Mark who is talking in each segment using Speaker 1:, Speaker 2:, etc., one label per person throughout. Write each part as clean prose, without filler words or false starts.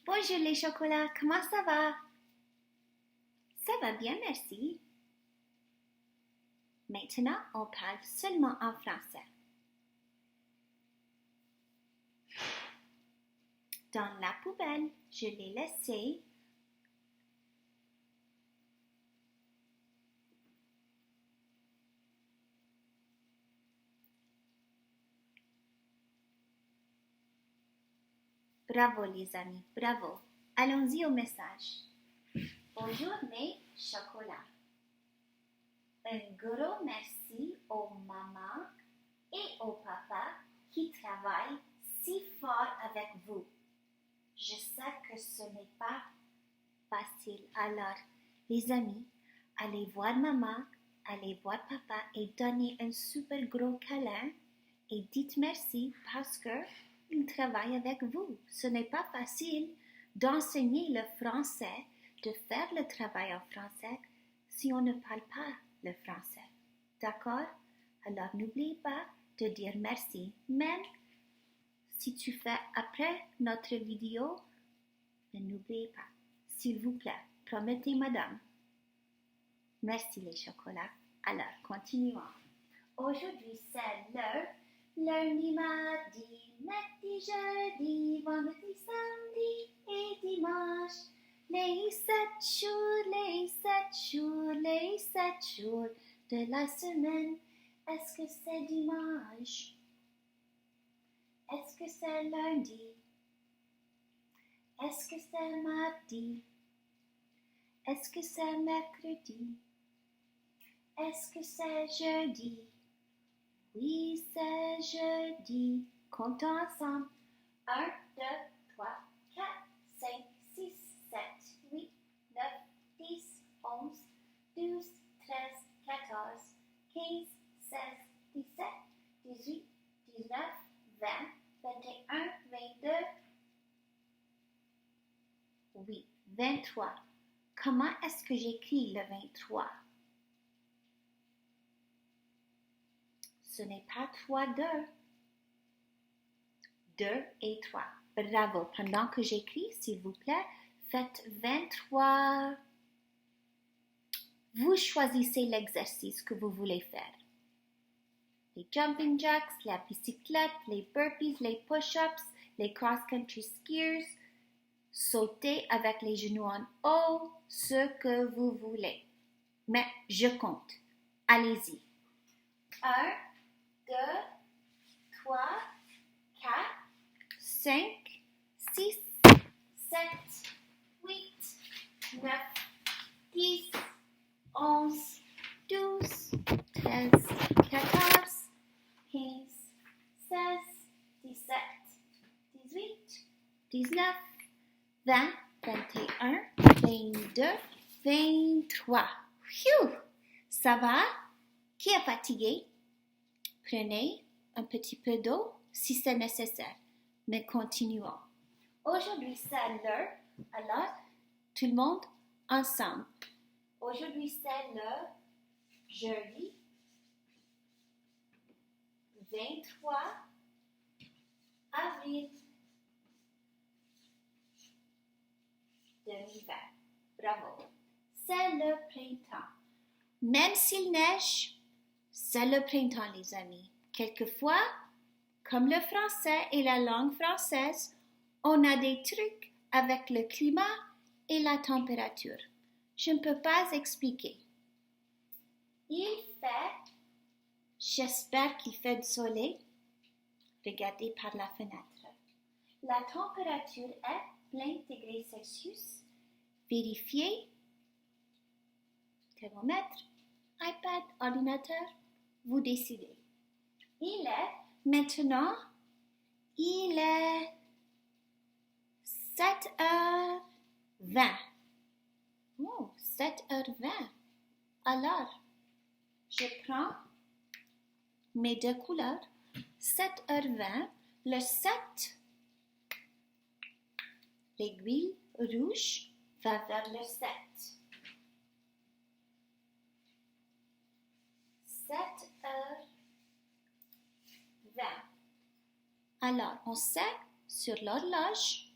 Speaker 1: Bonjour les chocolats, comment ça va? Ça va bien, merci. Maintenant, on parle seulement en français. Dans la poubelle, je l'ai laissé. Bravo les amis, bravo. Allons-y au message. Bonjour mes chocolats. Un gros merci aux mamans et au papa qui travaillent si fort avec vous. Je sais que ce n'est pas facile. Alors, les amis, allez voir maman, allez voir papa et donnez un super gros câlin et dites merci parce que ils travaillent avec vous. Ce n'est pas facile d'enseigner le français, de faire le travail en français si on ne parle pas le français. D'accord? Alors, n'oubliez pas de dire merci. Même si tu fais après notre vidéo, n'oubliez pas. S'il vous plaît, promettez madame. Merci les chocolats. Alors, continuons. Aujourd'hui, c'est lundi, mardi, mercredi, jeudi, vendredi, samedi et dimanche. Les 7 jours de la semaine. Est-ce que c'est dimanche? Est-ce que c'est lundi? Est-ce que c'est mardi? Est-ce que c'est mercredi? Est-ce que c'est jeudi? Oui, c'est jeudi. Comptons ensemble. 1, 2, 3, 4, 5, 6, 7, 8, 9, 10, 11, 12, 13, 14, 15, 16, 17, 18, 19, 20, 21, 22. Oui, 23. Comment est-ce que j'écris le 23? Ce n'est pas 3, 2. 2 et 3. Bravo. Pendant que j'écris, s'il vous plaît, faites 23. Vous choisissez l'exercice que vous voulez faire. Les jumping jacks, la bicyclette, les burpees, les push-ups, les cross-country skiers. Sautez avec les genoux en haut, ce que vous voulez. Mais je compte. Allez-y. 1, 2, 3, 4, 5, 6, 7, 8, 9, 10, 11, 12, 13, 14, 15, 16, 17, 18, 19, 20, 21, 22, 23. Phew! Ça va? Qui est fatigué? Prenez un petit peu d'eau si c'est nécessaire. Mais continuons. Aujourd'hui, c'est l'heure. Alors, tout le monde ensemble. Aujourd'hui, c'est le jeudi 23 avril 2020. Bravo. C'est le printemps. Même s'il neige, c'est le printemps, les amis. Quelquefois, comme le français et la langue française, on a des trucs avec le climat et la température. Je ne peux pas expliquer. Il fait, j'espère qu'il fait du soleil. Regardez par la fenêtre. La température est 20 degrés Celsius. Vérifiez. Thermomètre, iPad, ordinateur, vous décidez. Il est maintenant, il est 7h20. Oh, 7h20. Alors, je prends mes deux couleurs. 7h20, le 7, l'aiguille rouge va vers le 7. 7h20. Alors, on sait sur l'horloge,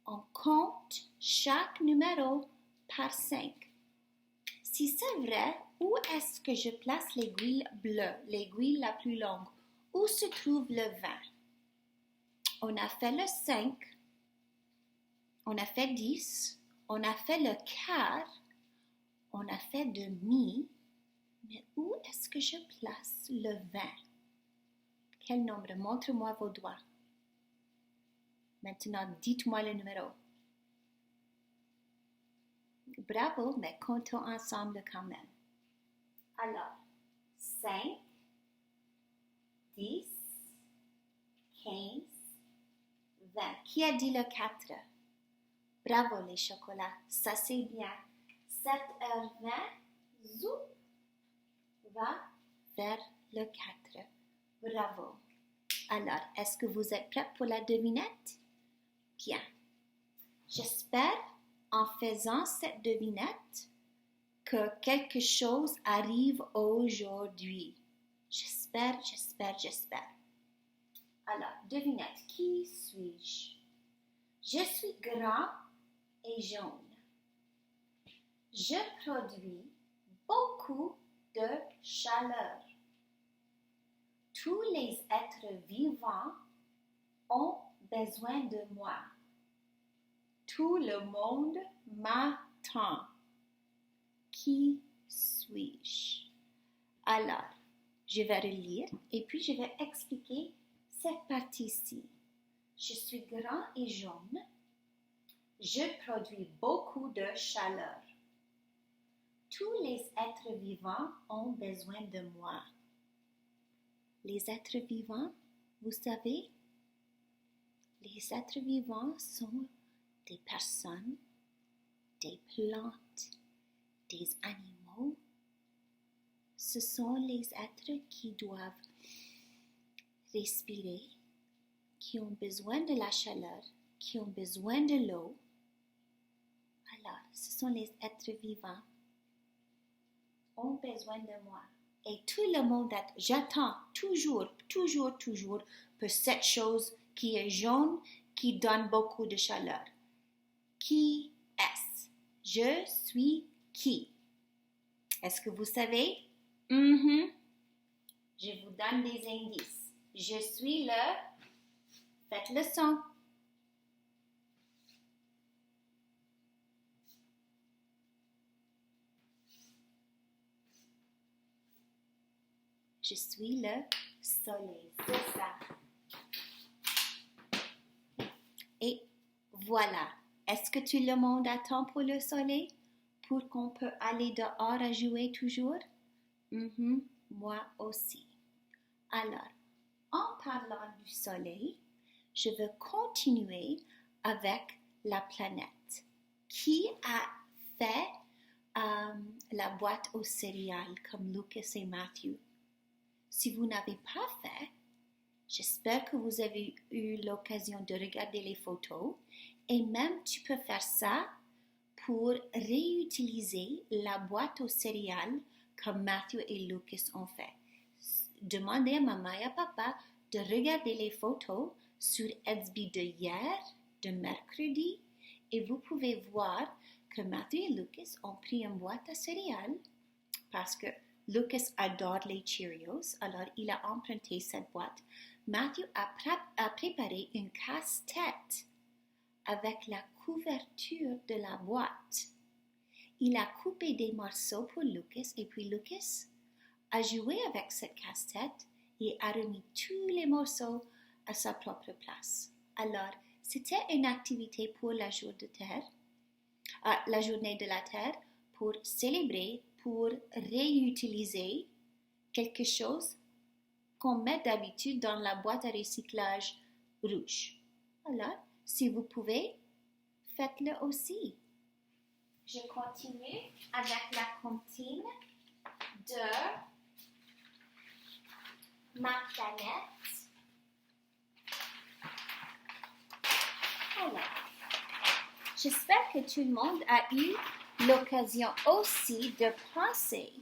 Speaker 1: On compte chaque numéro par 5. Si c'est vrai, où est-ce que je place l'aiguille bleue, l'aiguille la plus longue? Où se trouve le 20? On a fait le 5, on a fait 10, on a fait le quart, on a fait demi, mais où est-ce que je place le 20? Quel nombre? Montre-moi vos doigts. Maintenant, dites-moi le numéro. Bravo, mais comptons ensemble quand même. Alors, 5, 10, 15, 20. Qui a dit le 4? Bravo les chocolats, ça c'est bien. 7h20, zoup, va vers le 4. Bravo. Alors, est-ce que vous êtes prêts pour la devinette? Bien. J'espère, en faisant cette devinette, que quelque chose arrive aujourd'hui. J'espère. Alors, devinette, qui suis-je? Je suis grand et jaune. Je produis beaucoup de chaleur. Tous les êtres vivants ont besoin de moi. Tout le monde m'attend. Qui suis-je? Alors, je vais relire et puis je vais expliquer cette partie-ci. Je suis grand et jaune. Je produis beaucoup de chaleur. Tous les êtres vivants ont besoin de moi. Les êtres vivants, vous savez, les êtres vivants sont des personnes, des plantes, des animaux. Ce sont les êtres qui doivent respirer, qui ont besoin de la chaleur, qui ont besoin de l'eau. Alors, ce sont les êtres vivants ont besoin de moi. Et tout le monde, j'attends toujours pour cette chose qui est jaune, qui donne beaucoup de chaleur. Qui est-ce? Je suis qui? Est-ce que vous savez? Je vous donne des indices. Je suis le... Faites le son. Je suis le soleil, c'est ça. Et voilà. Est-ce que tout le monde attend pour le soleil? Pour qu'on peut aller dehors à jouer toujours? Moi aussi. Alors, en parlant du soleil, je veux continuer avec la planète. Qui a fait la boîte aux céréales comme Lucas et Matthew? Si vous n'avez pas fait, j'espère que vous avez eu l'occasion de regarder les photos et même tu peux faire ça pour réutiliser la boîte aux céréales comme Matthew et Lucas ont fait. Demandez à maman et à papa de regarder les photos sur Edsby de hier, de mercredi, et vous pouvez voir que Matthew et Lucas ont pris une boîte à céréales parce que Lucas adore les Cheerios, alors il a emprunté cette boîte. Matthew a préparé une casse-tête avec la couverture de la boîte. Il a coupé des morceaux pour Lucas et puis Lucas a joué avec cette casse-tête et a remis tous les morceaux à sa propre place. Alors, c'était une activité pour la journée de la Terre pour célébrer, pour réutiliser quelque chose qu'on met d'habitude dans la boîte à recyclage rouge. Alors, si vous pouvez, faites-le aussi. Je continue avec la comptine de ma planète. Alors, j'espère que tout le monde a eu l'occasion aussi de penser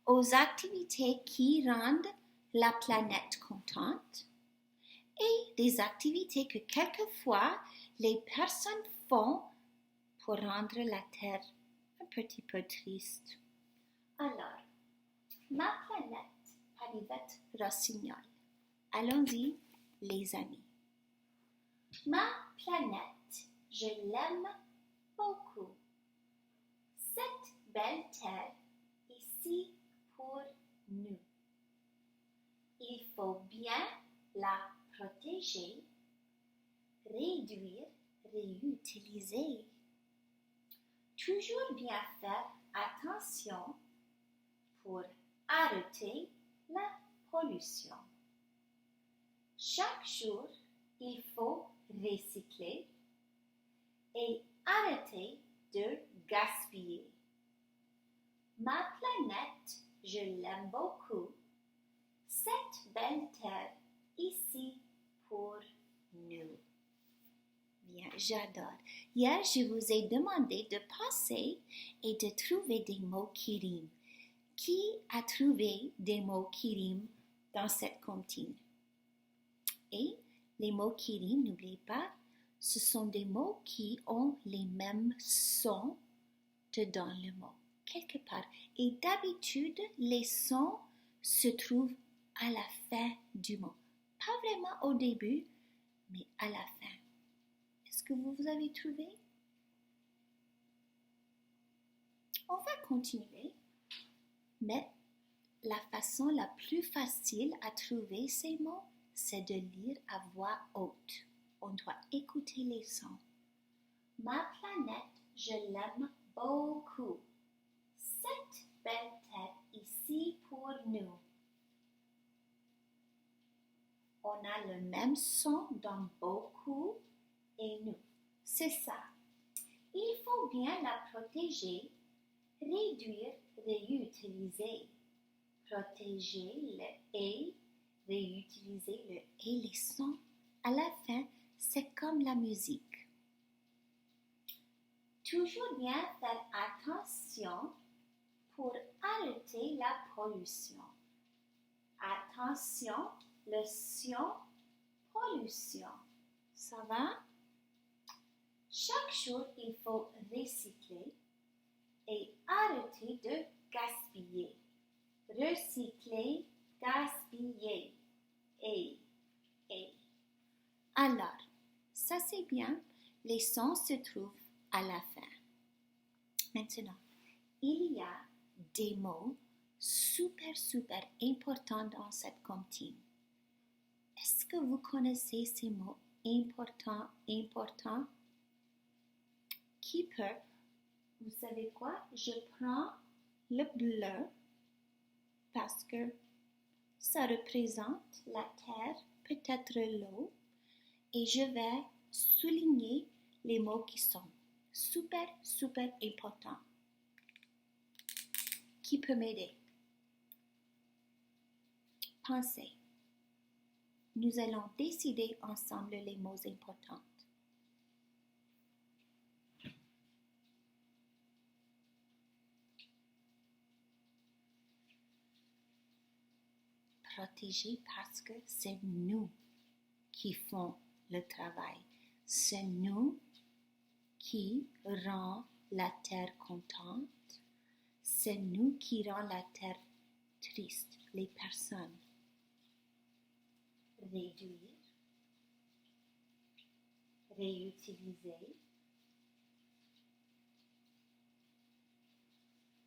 Speaker 1: aux activités qui rendent la planète contente et des activités que quelquefois les personnes font pour rendre la Terre un petit peu triste? Alors, ma planète par Yvette Rossignol. Allons-y, les amis. Ma planète, je l'aime beaucoup. Cette belle terre ici pour nous. Il faut bien la protéger, réduire, réutiliser. Toujours bien faire attention pour arrêter la pollution. Chaque jour, il faut recycler et arrêter de gaspiller. Ma planète, je l'aime beaucoup. Cette belle terre ici pour nous. Bien, j'adore. Hier, je vous ai demandé de penser et de trouver des mots qui riment. Qui a trouvé des mots qui riment dans cette comptine? Et les mots qui riment, n'oubliez pas, ce sont des mots qui ont les mêmes sons dedans le mot, quelque part. Et d'habitude, les sons se trouvent à la fin du mot. Pas vraiment au début, mais à la fin. Est-ce que vous avez trouvé? On va continuer, mais la façon la plus facile à trouver ces mots, c'est de lire à voix haute. On doit écouter les sons. Ma planète, je l'aime beaucoup. Cette belle terre ici pour nous. On a le même son dans beaucoup et nous. C'est ça. Il faut bien la protéger, réduire, réutiliser. Protéger le et, réutiliser le et. Les sons, à la fin, c'est comme la musique. Toujours bien faire attention pour arrêter la pollution. Attention, le sion, pollution. Ça va? Chaque jour, il faut recycler et arrêter de gaspiller. Recycler, gaspiller. Et. Alors, ça c'est bien. Les sons se trouvent à la fin. Maintenant, il y a des mots super importants dans cette comptine. Est-ce que vous connaissez ces mots importants? Qui peut? Vous savez quoi? Je prends le bleu parce que ça représente la terre, peut-être l'eau, et je vais souligner les mots qui sont super importants. Qui peut m'aider? Pensez. Nous allons décider ensemble les mots importants. Protéger parce que c'est nous qui font le travail. C'est nous qui rend la terre contente. C'est nous qui rend la terre triste, les personnes. Réduire, réutiliser,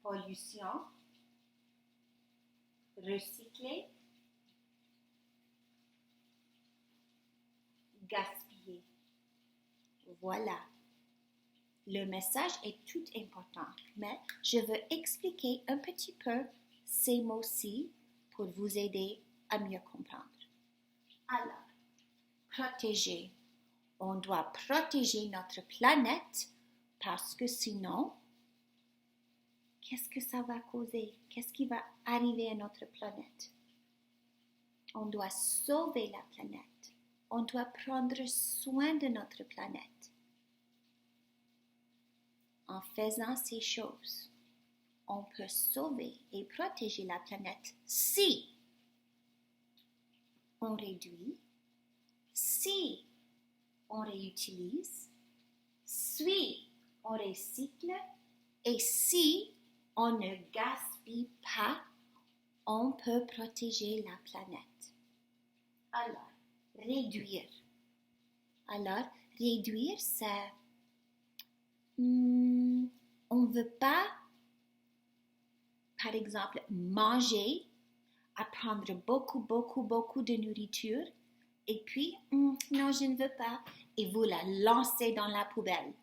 Speaker 1: pollution, recycler, gaspiller. Voilà. Le message est tout important, mais je veux expliquer un petit peu ces mots-ci pour vous aider à mieux comprendre. Alors, protéger. On doit protéger notre planète parce que sinon, qu'est-ce que ça va causer? Qu'est-ce qui va arriver à notre planète? On doit sauver la planète. On doit prendre soin de notre planète. En faisant ces choses, on peut sauver et protéger la planète si on réduit, si on réutilise. Si, on recycle. Et si on ne gaspille pas, on peut protéger la planète. Alors, réduire. Alors, réduire, c'est... on ne veut pas, par exemple, manger, à prendre beaucoup de nourriture, et puis, non, je ne veux pas, et vous la lancez dans la poubelle.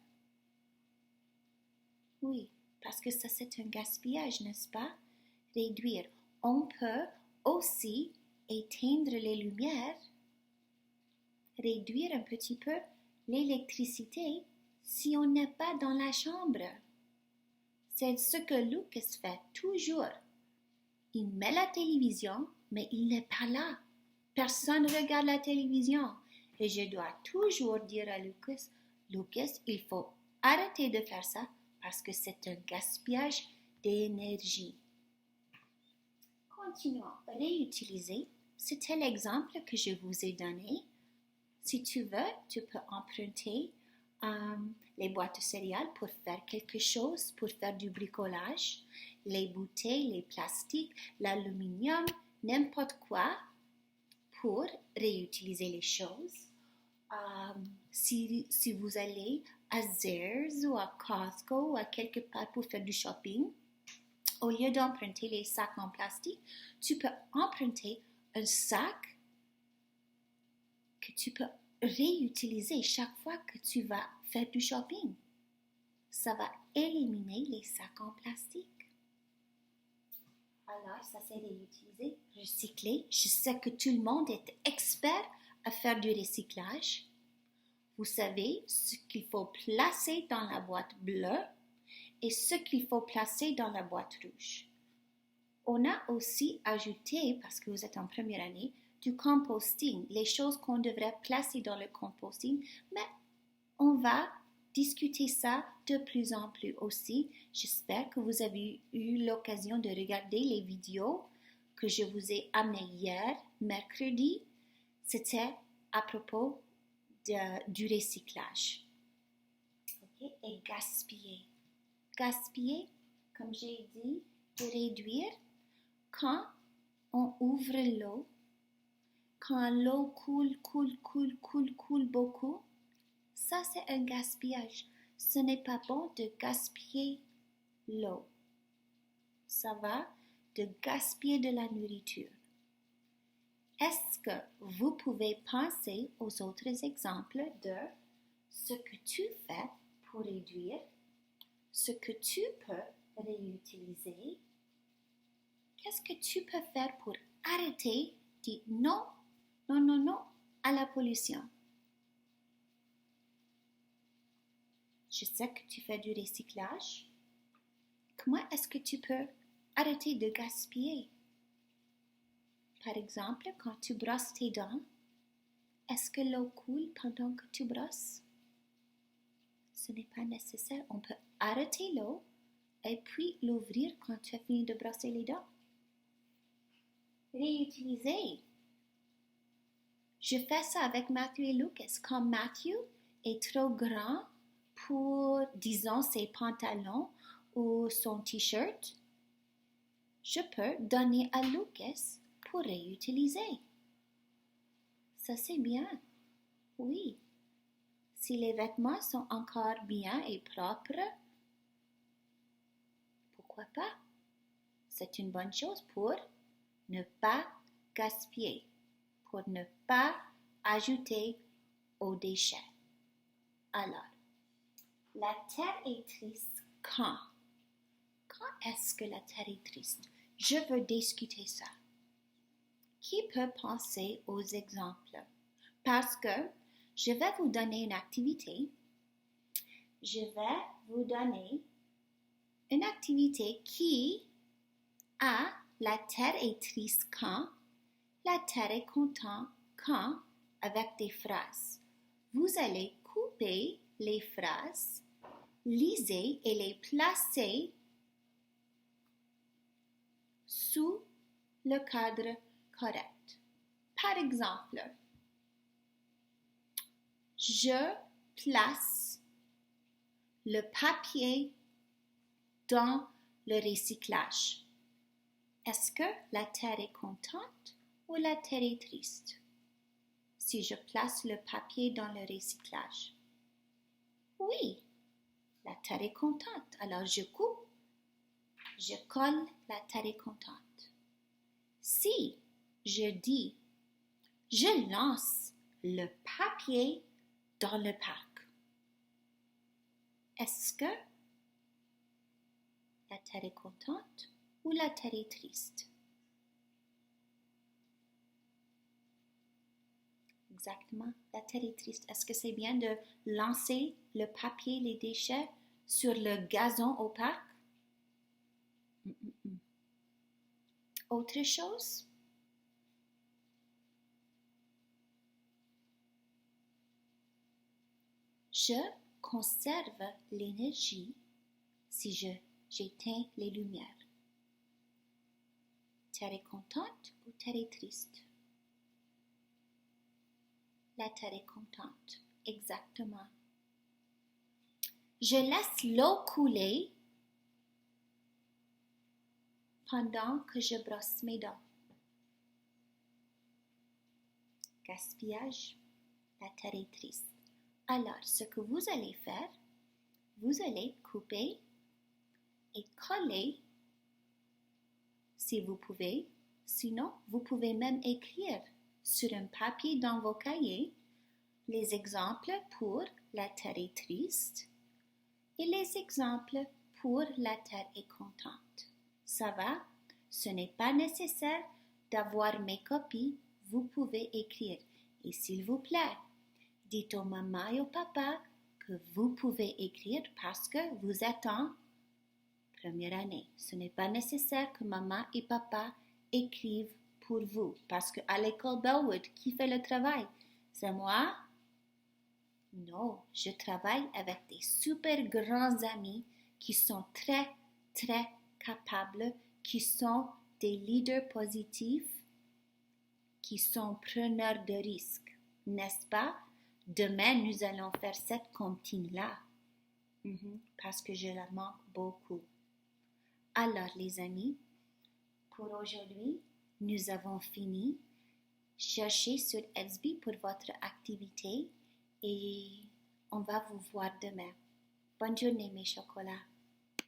Speaker 1: Oui, parce que ça, c'est un gaspillage, n'est-ce pas? Réduire. On peut aussi éteindre les lumières, réduire un petit peu l'électricité si on n'est pas dans la chambre. C'est ce que Lucas fait toujours. Il met la télévision, mais il n'est pas là. Personne ne regarde la télévision. Et je dois toujours dire à Lucas, Lucas, il faut arrêter de faire ça parce que c'est un gaspillage d'énergie. Continuons. Réutiliser, c'était l'exemple que je vous ai donné. Si tu veux, tu peux emprunter les boîtes de céréales pour faire quelque chose, pour faire du bricolage, les bouteilles, les plastiques, l'aluminium, n'importe quoi pour réutiliser les choses. Si vous allez à Zehrs ou à Costco ou à quelque part pour faire du shopping, au lieu d'emprunter les sacs en plastique, tu peux emprunter un sac que tu peux réutiliser chaque fois que tu vas faire du shopping. Ça va éliminer les sacs en plastique. Alors, ça c'est réutiliser, recycler. Je sais que tout le monde est expert à faire du recyclage. Vous savez ce qu'il faut placer dans la boîte bleue et ce qu'il faut placer dans la boîte rouge. On a aussi ajouté, parce que vous êtes en première année, du composting, les choses qu'on devrait placer dans le composting, mais on va discuter ça de plus en plus aussi. J'espère que vous avez eu l'occasion de regarder les vidéos que je vous ai amenées hier, mercredi. C'était à propos du recyclage. Okay? Et gaspiller. Gaspiller, comme j'ai dit, de réduire quand on ouvre l'eau, quand l'eau coule beaucoup. Ça, c'est un gaspillage. Ce n'est pas bon de gaspiller l'eau. Ça va de gaspiller de la nourriture. Est-ce que vous pouvez penser aux autres exemples de ce que tu fais pour réduire, ce que tu peux réutiliser? Qu'est-ce que tu peux faire pour arrêter de dire non à la pollution? Je sais que tu fais du recyclage. Comment est-ce que tu peux arrêter de gaspiller? Par exemple, quand tu brosses tes dents, est-ce que l'eau coule pendant que tu brosses? Ce n'est pas nécessaire. On peut arrêter l'eau et puis l'ouvrir quand tu as fini de brosser les dents. Réutiliser. Je fais ça avec Matthew et Lucas. Quand Matthew est trop grand pour, disons, ses pantalons ou son t-shirt, je peux donner à Lucas pour réutiliser. Ça, c'est bien. Oui. Si les vêtements sont encore bien et propres, pourquoi pas? C'est une bonne chose pour ne pas gaspiller, pour ne pas ajouter aux déchets. Alors, la terre est triste quand? Quand est-ce que la terre est triste? Je veux discuter ça. Qui peut penser aux exemples? Parce que je vais vous donner une activité. Je vais vous donner une activité qui a la terre est triste quand, la terre est contente quand, avec des phrases. Vous allez couper les phrases, lisez et les placer sous le cadre correct. Par exemple, Je place le papier dans le recyclage. Est-ce que la terre est contente ou la terre est triste si je place le papier dans le recyclage? Oui, la terre est contente. Alors je coupe, je colle, la terre est contente. Si je dis, je lance le papier dans le parc, est-ce que la terre est contente ou la terre est triste? Exactement, la terre est triste. Est-ce que c'est bien de lancer le papier, les déchets sur le gazon au parc? Autre chose? Je conserve l'énergie si j'éteins les lumières. Terre est contente ou terre est triste? La terre est contente, exactement. Je laisse l'eau couler pendant que je brosse mes dents. Gaspillage, la terre est triste. Alors, ce que vous allez faire, vous allez couper et coller si vous pouvez. Sinon, vous pouvez même écrire sur un papier dans vos cahiers les exemples pour la terre est triste et les exemples pour la terre est contente. Ça va? Ce n'est pas nécessaire d'avoir mes copies, vous pouvez écrire. Et s'il vous plaît, dites aux mamans et au papa que vous pouvez écrire parce que vous êtes en première année. Ce n'est pas nécessaire que maman et papa écrivent pour vous parce qu'à l'école Bellwood, qui fait le travail? C'est moi? Non, je travaille avec des super grands amis qui sont très, très capables, qui sont des leaders positifs, qui sont preneurs de risques. N'est-ce pas? Demain, nous allons faire cette comptine-là parce que je la manque beaucoup. Alors, les amis, pour aujourd'hui, nous avons fini. Cherchez sur Etsby pour votre activité et on va vous voir demain. Bonne journée, mes chocolats.